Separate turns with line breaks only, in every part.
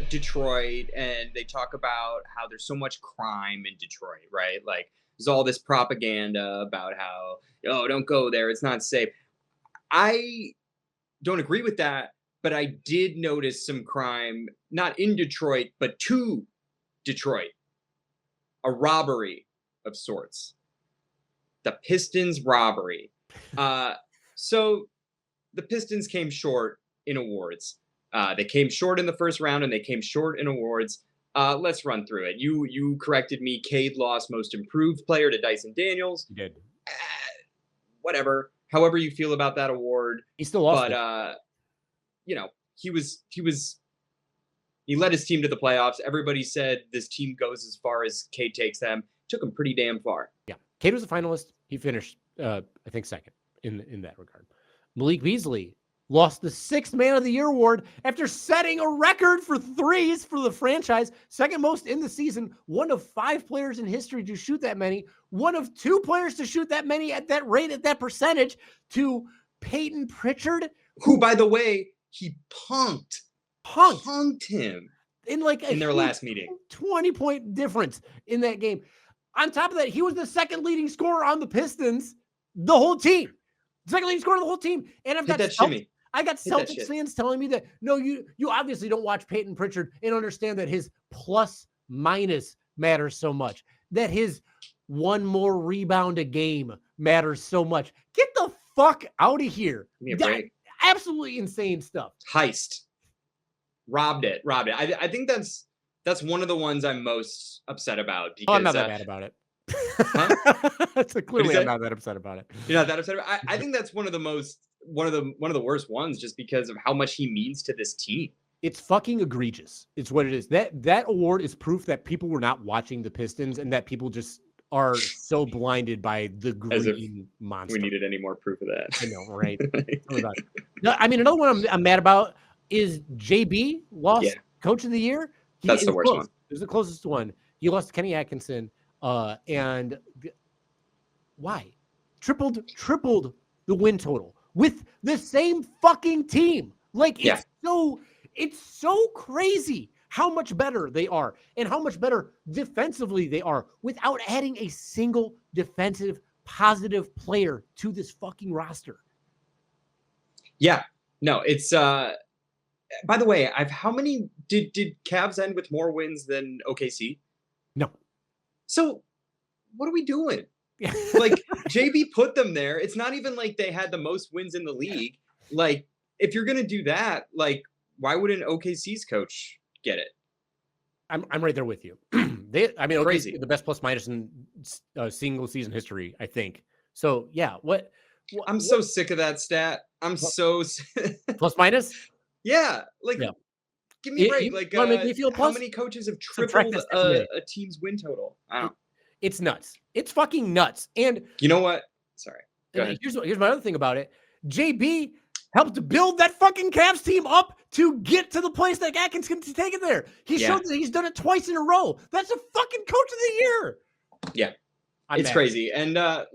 Detroit and they talk about how there's so much crime in Detroit, right? Like there's all this propaganda about how, oh, don't go there, it's not safe. I don't agree with that, but I did notice some crime, not in Detroit, but to Detroit, a robbery of sorts. The Pistons robbery. So the Pistons came short in awards. They came short in the first round and they came short in awards. Let's run through it. You corrected me. Cade lost most improved player to Dyson Daniels.
He did.
Whatever. However you feel about that award.
He still lost
but
it.
He led his team to the playoffs. Everybody said this team goes as far as Cade takes them. Took him pretty damn far.
Yeah. Cade was a finalist. He finished, I think, second in that regard. Malik Beasley lost the 6th Man of the Year award after setting a record for threes for the franchise, second most in the season, one of 5 players in history to shoot that many, one of 2 players to shoot that many at that rate, at that percentage, to Peyton Pritchard.
Who, by the way, he punked him in their last meeting.
20-point difference in that game. On top of that, he was the second leading scorer on the Pistons, the whole team. Second leading scorer of the whole team. And I've got Celtics fans telling me that, no, you obviously don't watch Peyton Pritchard and understand that his plus minus matters so much, that his one more rebound a game matters so much. Get the fuck out of here.
Give me a break.
Absolutely insane stuff.
Heist. Robbed it. I think that's one of the ones I'm most upset about. Because,
I'm not that bad about it. Huh? So clearly I'm not that upset about it.
You're not that upset about it? I think that's one of the worst ones, just because of how much he means to this team.
It's fucking egregious. It's what it is. That award is proof that people were not watching the Pistons and that people just are so blinded by the green monster.
We needed any more proof of that.
I know, right? No, I mean, another one I'm mad about is JB lost Coach of the Year.
That's the worst one.
It was the closest one. He lost to Kenny Atkinson. And why? Tripled the win total with the same fucking team. Like, it's so crazy how much better they are and how much better defensively they are without adding a single defensive positive player to this fucking roster.
Yeah. No, it's by the way, how many did Cavs end with more wins than OKC?
No.
So what are we doing? Like, JB put them there. It's not even like they had the most wins in the league. Like, if you're going to do that, why wouldn't OKC's coach get it?
I'm right there with you. Crazy. OKC, the best plus minus in single season history, I think. So yeah,
I'm so sick of that stat. I'm so
plus minus.
Yeah, give me a break. How many coaches have tripled a team's win total? I don't know.
It's nuts. It's fucking nuts. And
you know what? Sorry. Go ahead.
Here's my other thing about it. JB helped build that fucking Cavs team up to get to the place that Atkins can take it there. He showed that he's done it twice in a row. That's a fucking coach of the year.
Yeah. It's crazy. And the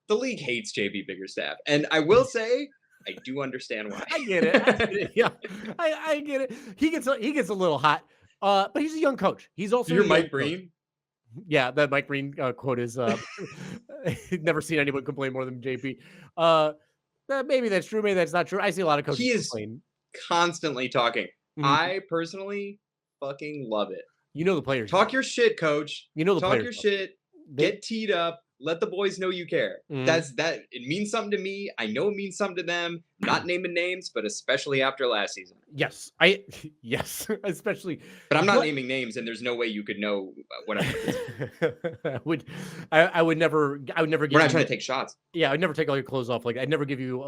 league hates JB Bickerstaff. And I will say, I do understand why.
I get it. Yeah, I get it. He gets a little hot, but he's a young coach. He's also
Mike Breen.
Yeah, that Mike Breen quote is never seen anyone complain more than JP. Maybe that's true. Maybe that's not true. I see a lot of coaches complain.
Constantly talking. Mm-hmm. I personally fucking love it.
You know the players.
Talk your shit, coach.
You know the
players.
Talk your
shit. Get teed up. Let the boys know you care. Mm-hmm. It means something to me. I know it means something to them. Not naming names, but especially after last season.
Yes, especially.
But I'm not naming names, and there's no way you could know what I'm.
I would never. We're
not trying to take shots.
Yeah, I'd never take all your clothes off. I'd never get you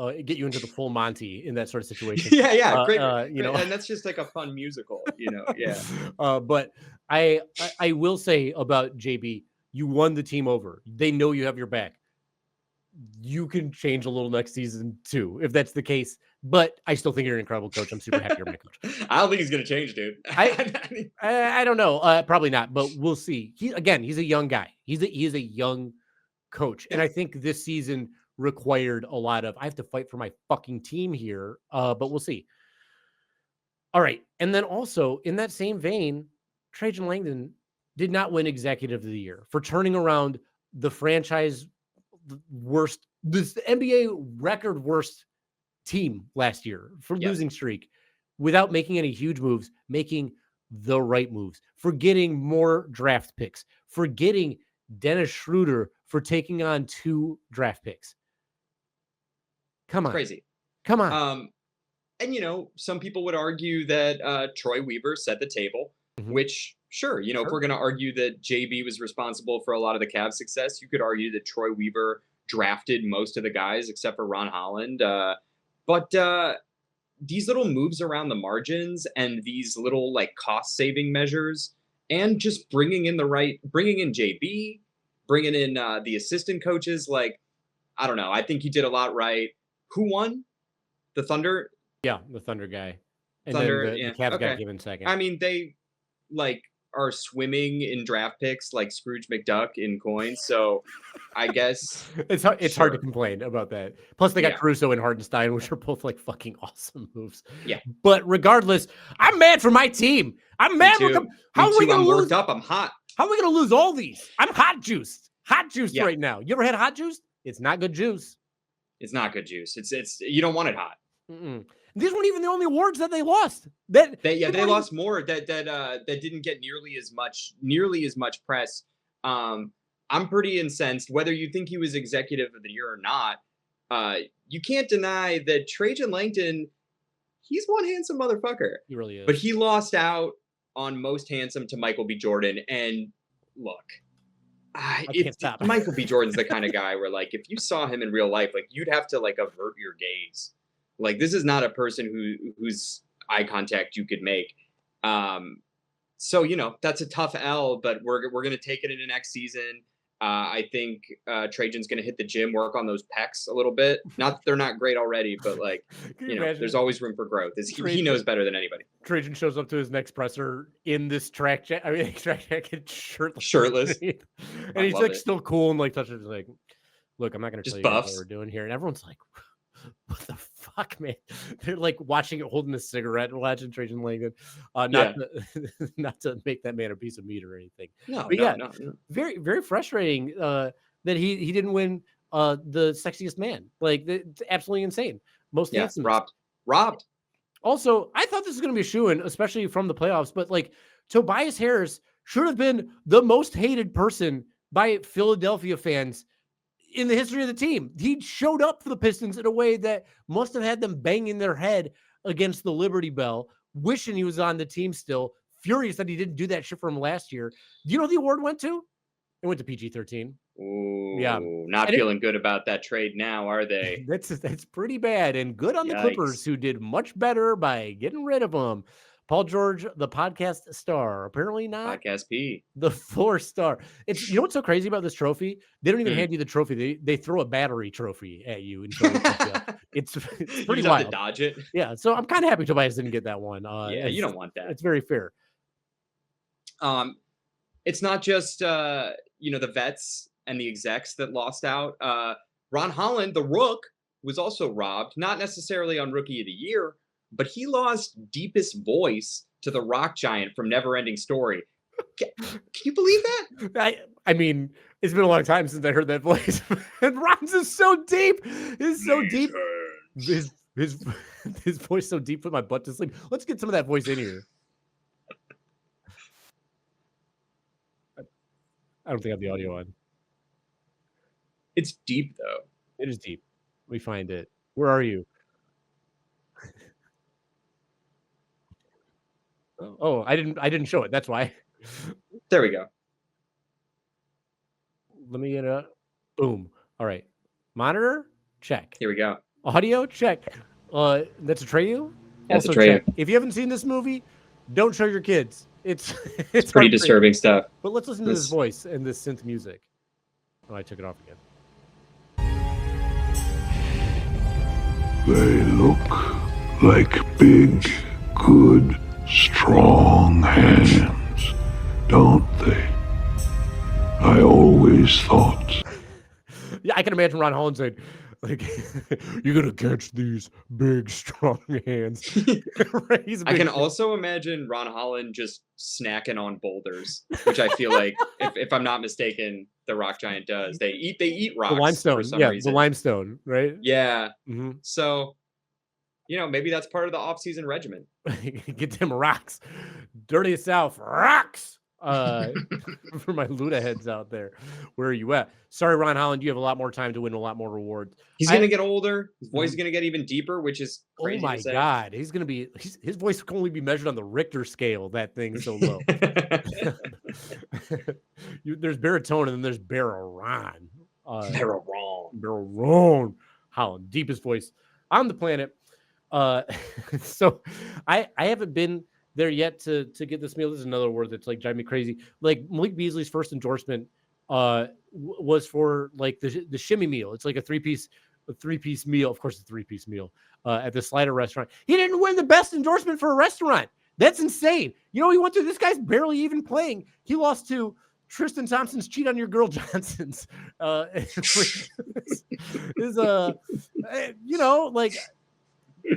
into the full Monty in that sort of situation.
Yeah, great. And that's just a fun musical, Yeah.
But I will say about JB. You won the team over. They know you have your back. You can change a little next season too, if that's the case. But I still think you're an incredible coach. I'm super happy you're my coach.
I don't think he's going to change, dude.
I don't know. Probably not, but we'll see. He's a young guy. He is a young coach. And I think this season required a lot of, I have to fight for my fucking team here. But we'll see. All right. And then also in that same vein, Trajan Langdon did not win Executive of the Year for turning around the franchise worst, this NBA record worst team last year from losing streak without making any huge moves, making the right moves, for getting more draft picks, for getting Dennis Schroeder for taking on 2 draft picks. Come on.
Crazy.
Come on.
And, some people would argue that Troy Weaver set the table, which, sure, if we're going to argue that JB was responsible for a lot of the Cavs' success, you could argue that Troy Weaver drafted most of the guys except for Ron Holland. But these little moves around the margins and these little cost-saving measures and just bringing in JB, bringing in the assistant coaches, I don't know. I think he did a lot right. Who won? The Thunder?
Yeah, the Thunder guy. And
Thunder,
then the Cavs got given second.
I mean, they are swimming in draft picks like Scrooge McDuck in coins. So I guess
it's hard to complain about that. Plus, they got Caruso and Hardenstein, which are both fucking awesome moves.
Yeah.
But regardless, I'm mad for my team. I'm mad. How are we going to lose?
Worked up. I'm hot.
How are we going to lose all these? I'm hot juiced. Hot juiced right now. You ever had hot juice? It's not good juice.
It's not good juice. It's you don't want it hot.
These weren't even the only awards that they lost.
They lost more that didn't get nearly as much press. I'm pretty incensed. Whether you think he was Executive of the Year or not, you can't deny that Trajan Langdon, he's one handsome motherfucker.
He really is.
But he lost out on most handsome to Michael B. Jordan. And look, Michael B. Jordan's the kind of guy where if you saw him in real life, you'd have to avert your gaze. This is not a person whose eye contact you could make. So, that's a tough L, but we're going to take it into next season. I think Trajan's going to hit the gym, work on those pecs a little bit. Not that they're not great already, but there's always room for growth. He knows better than anybody.
Trajan shows up to his next presser in this track jacket,
shirtless.
And he's still cool and touching it. Look, I'm not going to tell you what we're doing here. And everyone's like, what the fuck, man? They're watching it, holding a cigarette and watching Trajan Langdon. Not to make that man a piece of meat or anything.
No.
Very, very frustrating that he didn't win the sexiest man. It's absolutely insane. Most handsome.
Robbed.
Also, I thought this was going to be a shoo-in, especially from the playoffs, but Tobias Harris should have been the most hated person by Philadelphia fans in the history of the team. He showed up for the Pistons in a way that must have had them banging their head against the Liberty Bell, wishing he was on the team still, furious that he didn't do that shit for him last year. Do you know who the award went to? It went to PG-13.
Ooh, yeah. Not feeling good about that trade now, are they?
That's pretty bad, and good on the Clippers, who did much better by getting rid of him. Paul George, the podcast star, apparently not
podcast P,
the 4-star. It's what's so crazy about this trophy? They don't even hand you the trophy. They throw a battery trophy at you. It's pretty wild.
To dodge it.
Yeah, so I'm kind of happy Tobias didn't get that one.
You don't want that.
It's very fair.
It's not just the vets and the execs that lost out. Ron Holland, the Rook, was also robbed. Not necessarily on Rookie of the Year, but he lost deepest voice to the rock giant from Neverending Story. Can you believe that?
I mean, it's been a long time since I heard that voice. And Ron's is so deep. It's so deep. His voice so deep, put my butt to sleep. Let's get some of that voice in here. I don't think I have the audio on.
It's deep, though.
It is deep. We find it. Where are you? Oh, I didn't show it. That's why.
There we go.
Let me get a boom. All right. Monitor, check.
Here we go.
Audio, check. That's Atreyu?
That's Atreyu.
If you haven't seen this movie, don't show your kids. It's
pretty disturbing stuff.
But let's listen to this voice and this synth music. Oh, I took it off again.
They look like big, good, strong hands, don't they? I always thought.
Yeah, I can imagine Ron Holland saying, Like, you're gonna catch these big, strong hands.
Right? I can also imagine Ron Holland just snacking on boulders, which I feel like, if I'm not mistaken, the rock giant does. They eat rocks
the limestone,
for some reason.
the limestone, right?
Yeah.
Mm-hmm.
So, maybe that's part of the off-season regimen.
Get them rocks, dirty South rocks. For my Luda heads out there, where are you at? Sorry, Ron Holland, you have a lot more time to win a lot more rewards.
He's gonna get older. His voice is gonna get even deeper, which is crazy.
Oh my God, he's gonna be. His voice can only be measured on the Richter scale. That thing's so low. There's baritone and then there's Baron. Baron Holland, deepest voice on the planet. So I haven't been there yet to get this meal. This is another word that's like driving me crazy. Like Malik Beasley's first endorsement was for like the shimmy meal. It's like a three-piece meal. Of course, a three-piece meal at the Slider restaurant. He didn't win the best endorsement for a restaurant. That's insane. He went through. This guy's barely even playing. He lost to Tristan Thompson's Cheat on Your Girl Johnson's. Like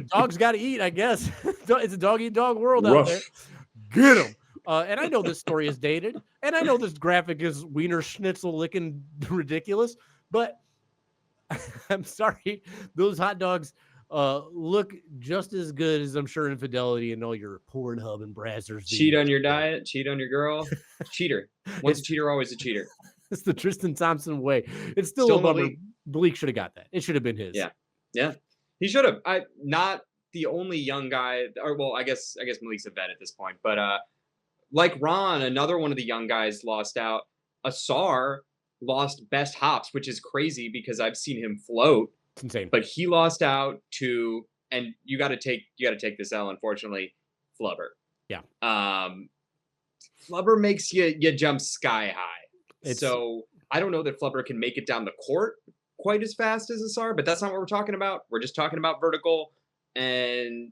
dogs got to eat, I guess. It's a dog-eat-dog world out there. Get him. And I know this story is dated, and I know this graphic is wiener schnitzel licking ridiculous, but I'm sorry, those hot dogs look just as good as I'm sure Infidelity and all your Pornhub and Brazzers.
Cheat on your diet, cheat on your girl, cheater. Once a cheater, always a cheater.
It's the Tristan Thompson way. It's still a bummer. Malik should have got that. It should have been his.
Yeah. He should have. Not the only young guy, or well, I guess Malik's a vet at this point. But like Ron, another one of the young guys lost out. Asar lost best hops, which is crazy because I've seen him float.
It's insane.
But he lost out to, and you got to take this L. Unfortunately, Flubber.
Yeah.
Flubber makes you jump sky high. So I don't know that Flubber can make it down the court quite as fast as Asar, but that's not what we're talking about. We're just talking about vertical, and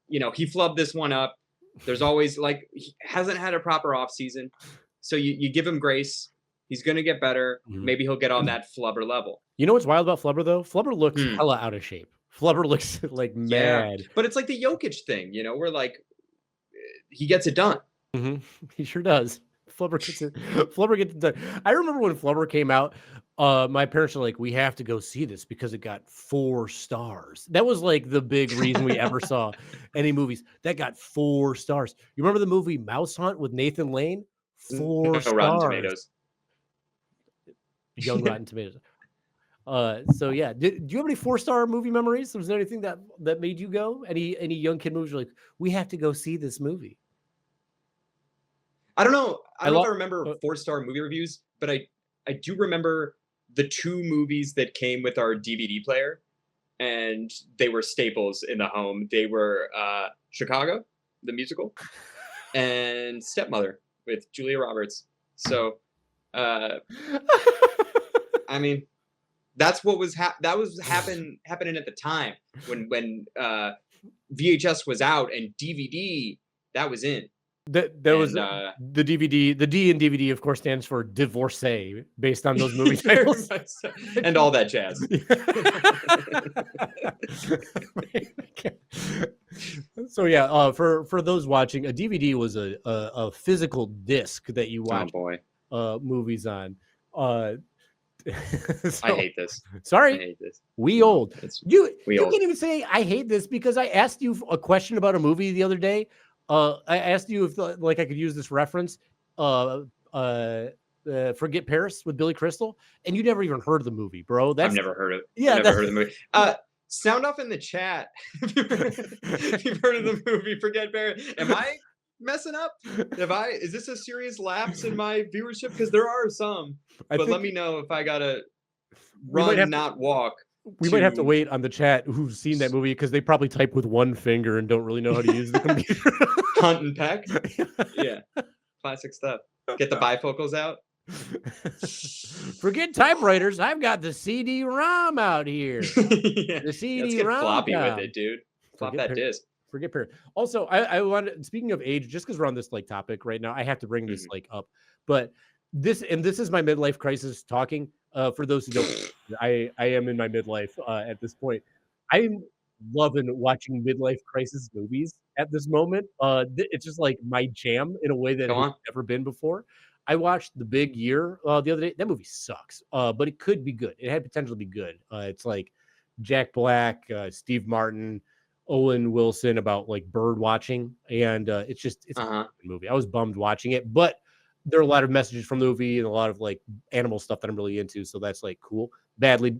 he flubbed this one up. There's always he hasn't had a proper off season, so you give him grace. He's gonna get better. Mm-hmm. Maybe he'll get on that Flubber level.
You know what's wild about Flubber though? Flubber looks hella out of shape. Flubber looks like mad.
But it's like the Jokic thing, where he gets it done.
Mm-hmm. He sure does. Flubber gets it done. I remember when Flubber came out. My parents were like, we have to go see this because it got 4 stars. That was like the big reason we ever saw any movies. That got 4 stars. You remember the movie Mouse Hunt with Nathan Lane? 4 stars.
Rotten Tomatoes.
Young Rotten Tomatoes. So yeah. Do you have any 4-star movie memories? Was there anything that made you go? Any young kid movies like, we have to go see this movie?
I don't know. I don't know if I remember 4-star movie reviews, but I do remember the 2 movies that came with our DVD player, and they were staples in the home. They were Chicago, the musical, and Stepmother with Julia Roberts. So, I mean, that's what was happening at the time when VHS was out and DVD that was in.
That was the DVD. The D in DVD, of course, stands for divorcee, based on those movie titles
and all that jazz.
So yeah, for those watching, a DVD was a physical disc that you watch movies on.
I hate this.
Sorry,
I hate this.
We old. You can't even say I hate this because I asked you a question about a movie the other day. I asked you if I could use this reference, Forget Paris with Billy Crystal, and you never even heard of the movie, bro.
I've never heard of it.
Yeah,
I've never heard of the movie. Sound off in the chat if you've heard of the movie Forget Paris. Am I messing up? Is this a serious lapse in my viewership? Because there are some, but let me know if I gotta run, not walk.
We might have to wait on the chat who's seen that movie because they probably type with one finger and don't really know how to use the computer.
Hunt and peck. Yeah. Classic stuff. Get the bifocals out.
Forget typewriters. I've got the CD-ROM out here.
Yeah.
The CD-ROM.
Let's get floppy with it, dude. Flop that disc.
Forget Paris. Also, I wanted, speaking of age, just because we're on this topic right now, I have to bring this up. But this is my midlife crisis talking. For those who don't, I am in my midlife at this point. I'm loving watching midlife crisis movies at this moment. It's just like my jam in a way that it's never been before. I watched The Big Year the other day. That movie sucks, but it could be good. It had potential to be good. It's like Jack Black, Steve Martin, Owen Wilson about like bird watching, and it's a good movie. I was bummed watching it, but there are a lot of messages from the movie and a lot of like animal stuff that I'm really into, so that's like cool. Badly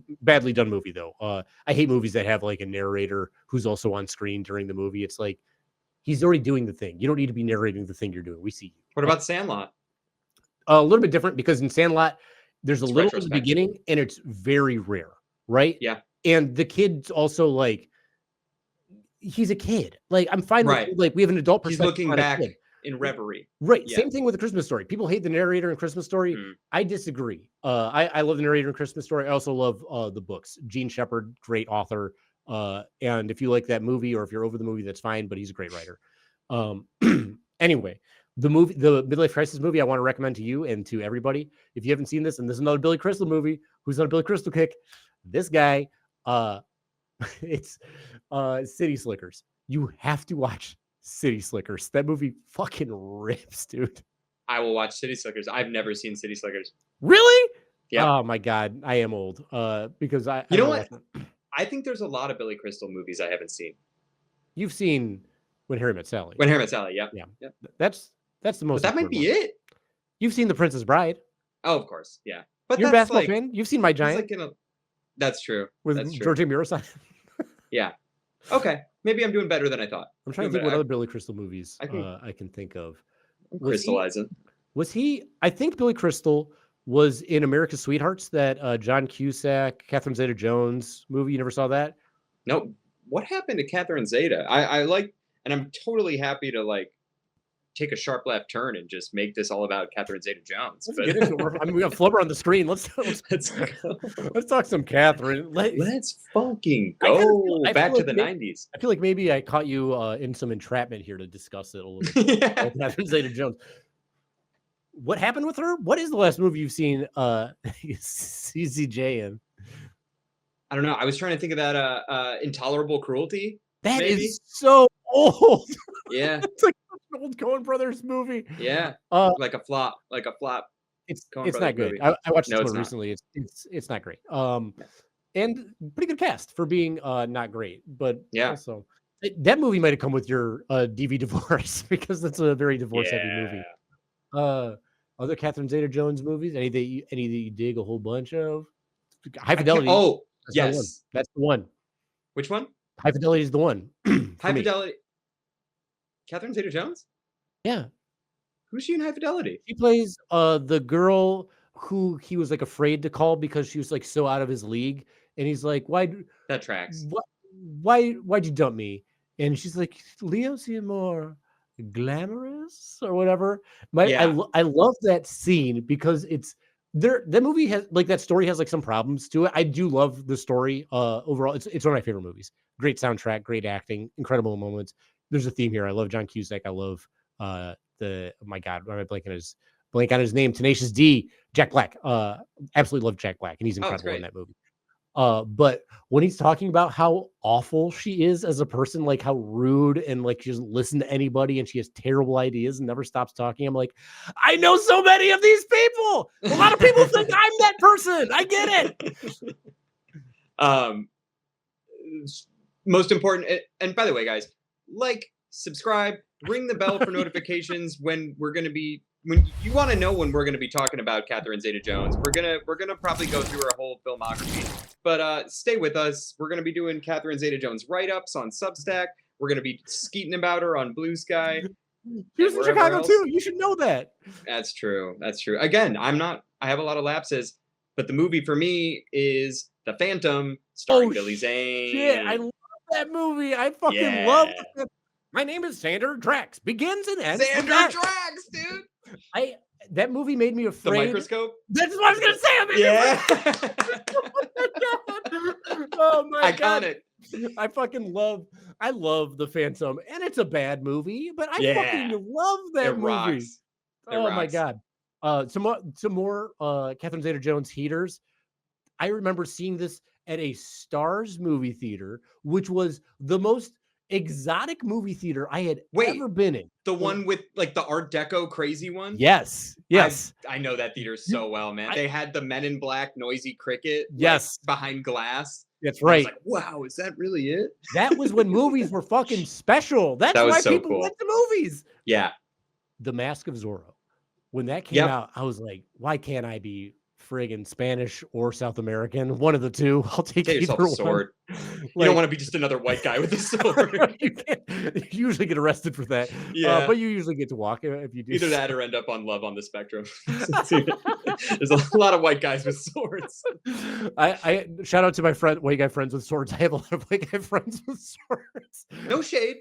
done movie though. I hate movies that have like a narrator who's also on screen during the movie. It's like he's already doing the thing. You don't need to be narrating the thing you're doing. We see you.
What about Sandlot?
A little bit different because in Sandlot, there's a little in the beginning and it's very rare, right?
Yeah.
And the kid's also like, he's a kid. Like I'm fine with like we have an adult perspective.
He's looking back in Reverie.
Right. Yeah. Same thing with the Christmas Story. People hate the narrator in Christmas Story. I disagree. I love the narrator in Christmas Story. I also love the books. Gene Shepard, great author. And if you like that movie or if you're over the movie, that's fine, but he's a great writer. Anyway, the midlife crisis movie I want to recommend to you and to everybody. If you haven't seen this, and this is another Billy Crystal movie, who's on a Billy Crystal kick, this guy, it's City Slickers. You have to watch City Slickers. That movie fucking rips, dude.
I will watch City Slickers. I've never seen City Slickers.
Really?
Yeah.
Oh my God, I am old. Because I
know what? I think there's a lot of Billy Crystal movies I haven't seen.
You've seen When Harry Met Sally.
When Harry Met Sally, yeah.
That's the most.
But that might be it.
You've seen The Princess Bride.
Oh, of course, yeah. But
you're a basketball fan. You've seen My Giant.
That's true.
With Georgia Murasai.
Yeah. Okay. Maybe I'm doing better than I thought.
I'm trying to think what other Billy Crystal movies I can think of.
Crystallizing.
Was he? I think Billy Crystal was in America's Sweethearts, that John Cusack, Catherine Zeta-Jones movie. You never saw that?
No. What happened to Catherine Zeta? I like, and I'm totally happy to like take a sharp left turn and just make this all about Catherine Zeta-Jones.
Let's get into it. I mean, we got Flubber on the screen. Let's talk some Catherine.
Let's fucking go back to the 90s.
I feel like maybe I caught you in some entrapment here to discuss it a little bit. Yeah. Catherine Zeta-Jones. What happened with her? What is the last movie you've seen CZJ in?
I don't know. I was trying to think of that Intolerable Cruelty.
That is so old.
Yeah.
It's like an old Coen Brothers movie.
Yeah. Like a flop.
It's not good. I watched it recently. It's not great. And pretty good cast for being not great. But also that movie might have come with your DV divorce because that's a very divorce heavy movie. Other Catherine Zeta-Jones movies? Any that you dig a whole bunch of? High Fidelity.
Oh, yes.
That's the one.
Which one?
High Fidelity is the one.
High Fidelity. Catherine Zeta-Jones?
Yeah.
Who's she in High Fidelity?
She plays the girl who he was like afraid to call because she was like so out of his league. And he's like, why?
That tracks.
Why'd you dump me? And she's like, Leo seemed more glamorous or whatever. I love that scene because it's there. That movie has like that story has like some problems to it. I do love the story overall. It's one of my favorite movies. Great soundtrack, great acting, incredible moments. There's a theme here. I love John Cusack. I love oh my God, why am I blank on his name? Tenacious D, Jack Black. Absolutely love Jack Black, and he's incredible in that movie. But when he's talking about how awful she is as a person, like how rude and like she doesn't listen to anybody and she has terrible ideas and never stops talking, I'm like, I know so many of these people. A lot of people think I'm that person. I get
it. Most important, and by the way, guys, like, subscribe, ring the bell for notifications when you want to know when we're going to be talking about Catherine Zeta-Jones. We're gonna probably go through her whole filmography, but stay with us. We're going to be doing Catherine Zeta-Jones write-ups on Substack. We're going to be skeeting about her on Blue Sky.
She was in Chicago too. You should know that.
That's true. Again, I have a lot of lapses, but the movie for me is The Phantom, starring Billy Zane.
Shit, I love that movie. I fucking love it. My name is Sander Drax. Begins and ends.
Sander Drax, dude.
That movie made me afraid.
The Microscope?
That's what I was gonna say. Oh my God. Iconic. I love The Phantom, and it's a bad movie, but I fucking love that movie.
Rocks.
My God. Some more Catherine Zeta-Jones heaters. I remember seeing this at a Stars movie theater, which was the most exotic movie theater I had ever been in.
The one with like the Art Deco crazy one?
Yes.
I know that theater so well, man. They had the Men in Black noisy cricket behind glass.
That's right.
I was like, wow, is that really it?
That was when movies were fucking special. That's why people went to movies.
Yeah.
The Mask of Zorro. When that came out, I was like, why can't I be friggin' Spanish or South American? One of the two. I'll take either one.
Sword. You don't want to be just another white guy with a sword.
You usually get arrested for that.
Yeah.
But you usually get to walk if you do.
Either that or end up on Love on the Spectrum. There's a lot of white guys with swords.
I shout out to my white guy friends with swords. I have a lot of white guy friends with swords.
No shade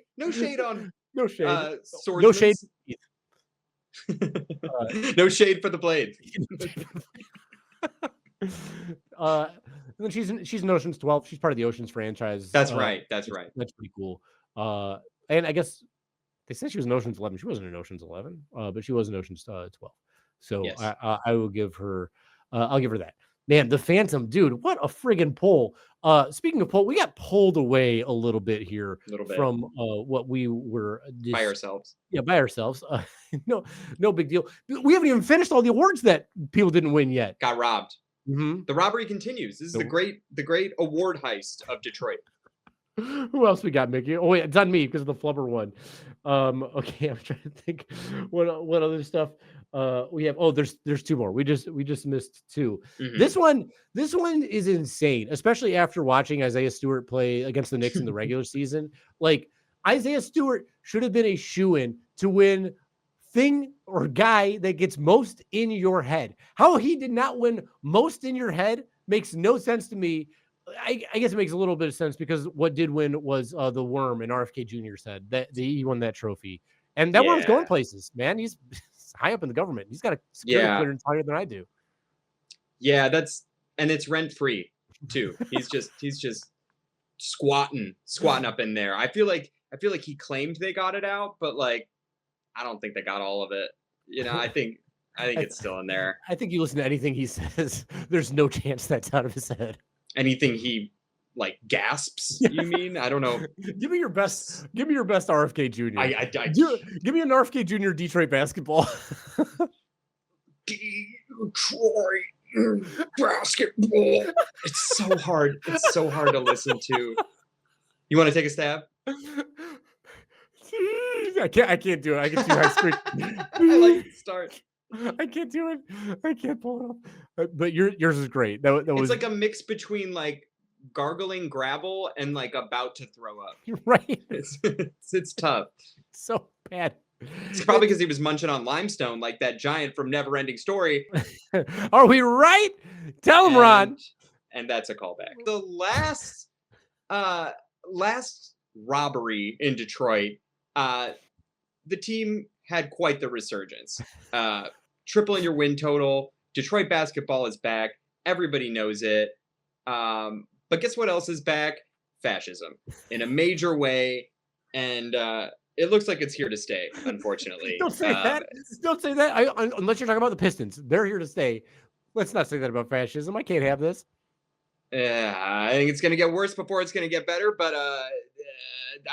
on swords.
No shade.
No shade for the blade.
And then she's in Ocean's 12. She's part of the Ocean's franchise.
That's right. That's
pretty cool. And I guess they said she was in Ocean's 11. She wasn't in Ocean's 11, but she was in Ocean's 12. So yes. I will give her. I'll give her that. Man, the Phantom, dude, what a friggin' pull. Speaking of pull, we got pulled away a little bit here from what we were
by ourselves.
Yeah, by ourselves. No big deal. We haven't even finished all the awards that people didn't win yet.
Got robbed.
Mm-hmm.
The robbery continues. This is the great award heist of Detroit.
Who else we got, Mickey? Oh wait, it's on me because of the flubber one. Okay, I'm trying to think what other stuff we have. Oh, there's two more. We just missed two. Mm-hmm. This one is insane, especially after watching Isaiah Stewart play against the Knicks in the regular season. Like Isaiah Stewart should have been a shoo-in to win thing or guy that gets most in your head. How he did not win most in your head makes no sense to me. I guess it makes a little bit of sense because what did win was the Worm, and RFK Jr. said that he won that trophy. And that Worm's going places, man. He's high up in the government. He's got a security clearance higher than I do. Yeah,
and it's rent free too. He's just squatting up in there. I feel like he claimed they got it out, but like I don't think they got all of it. You know, I think it's still in there.
I think you listen to anything he says, there's no chance that's out of his head.
Anything he like gasps, you mean? I don't know.
Give me your best RFK Jr. Give me an RFK Jr. Detroit basketball.
Detroit basketball. It's so hard. It's so hard to listen to. You want to take a stab?
I can't do it. I get too high squeak.
I like to start.
I can't do it. I can't pull it off. But yours is great. That was.
It's like a mix between like gargling gravel and like about to throw up.
Right.
It's tough.
So bad.
It's probably because he was munching on limestone like that giant from Neverending Story.
Are we right? Tell him, Ron.
And that's a callback. The last robbery in Detroit, the team had quite the resurgence. Tripling your win total. Detroit basketball is back. Everybody knows it. But guess what else is back? Fascism in a major way. And it looks like it's here to stay, unfortunately.
Don't say that. Don't say that. Unless you're talking about the Pistons. They're here to stay. Let's not say that about fascism. I can't have this.
I think it's going to get worse before it's going to get better. But I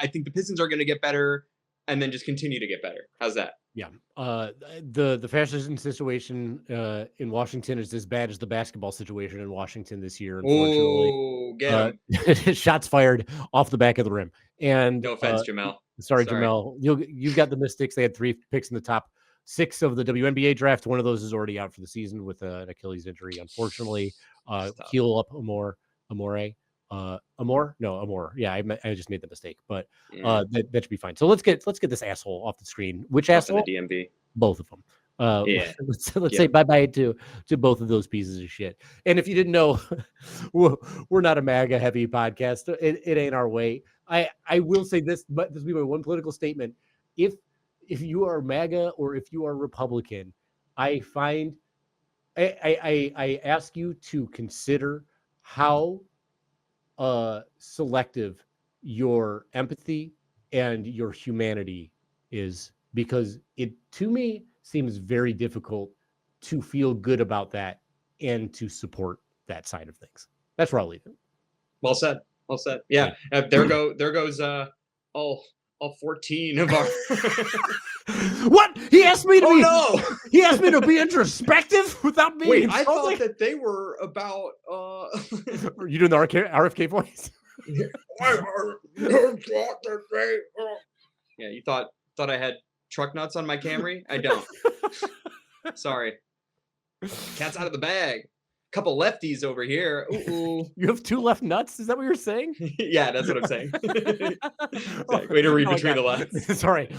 think the Pistons are going to get better and then just continue to get better. How's that?
Yeah. The fascism situation in Washington is as bad as the basketball situation in Washington this year. Unfortunately, shots fired off the back of the rim. And
no offense, Jamel.
Sorry, Jamel. You've got the Mystics. They had 3 picks in the top 6 of the WNBA draft. One of those is already out for the season with an Achilles injury. Unfortunately, heal up Amore. Yeah, I just made the mistake, but that should be fine. So let's get this asshole off the screen. Which asshole?
The DMV.
Both of them. Let's say bye-bye to both of those pieces of shit. And if you didn't know, we're not a MAGA heavy podcast. It ain't our way. I will say this, but this will be my one political statement. If you are MAGA or if you are Republican, I ask you to consider how selective your empathy and your humanity is, because it to me seems very difficult to feel good about that and to support that side of things. That's where I'll leave it.
Well said. Well said. Yeah. There goes all 14 of our.
What? He asked me to be.
No.
He asked me to be introspective without being.
Wait, I thought that they were about.
Are you doing the RFK voice?
Yeah, you thought I had truck nuts on my Camry? I don't. Sorry. Cat's out of the bag. Couple lefties over here. Ooh.
You have 2 left nuts? Is that what you're saying?
Yeah, that's what I'm saying. Way to read between the lines.
Sorry.